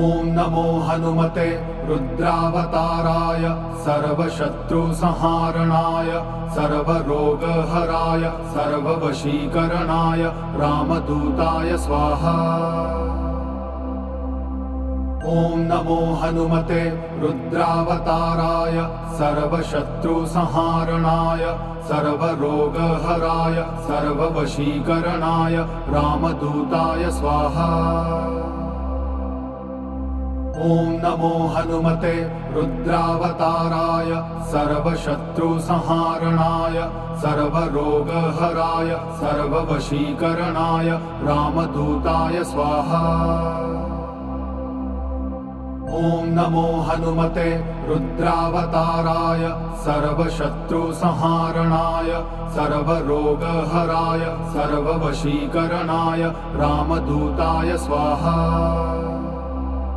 ॐ नमो हनुमते रुद्रावताराय सर्वशत्रुसंहारणाय सर्वरोगहराय सर्ववशीकरणाय रामदूताय स्वाहा। ॐ नमो हनुमते रुद्रावताराय सर्वशत्रुसंहारणाय सर्वरोगहराय सर्ववशीकरणाय रामदूताय स्वाहा। ॐ नमो हनुमते रुद्रावताराय सर्वशत्रुसंहारणाय सर्वरोगहराय सर्ववशीकरणाय रामदूताय स्वाहा। ॐ नमो हनुमते रुद्रावताराय सर्वशत्रुसंहारणाय सर्वरोगहराय सर्ववशीकरणाय रामदूताय स्वाहा।